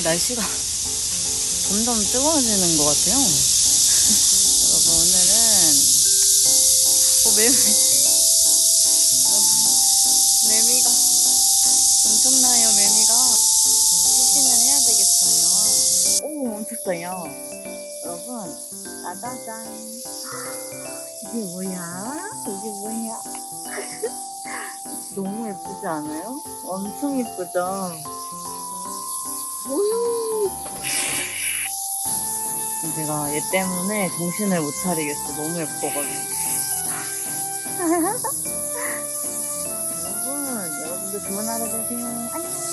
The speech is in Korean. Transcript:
날씨가 점점 뜨거워지는 것 같아요. 여러분, 오늘은 매미, 매미가 엄청나요. 매미가 피신을 해야 되겠어요. 오, 멈췄어요. 여러분, 짜자잔. 이게 뭐야? 이게 뭐야? 너무 예쁘지 않아요? 엄청 예쁘죠? 제가 얘 때문에 정신을 못 차리겠어. 너무 예뻐가지고. 여러분들 좋은 하루 되세요. 안녕.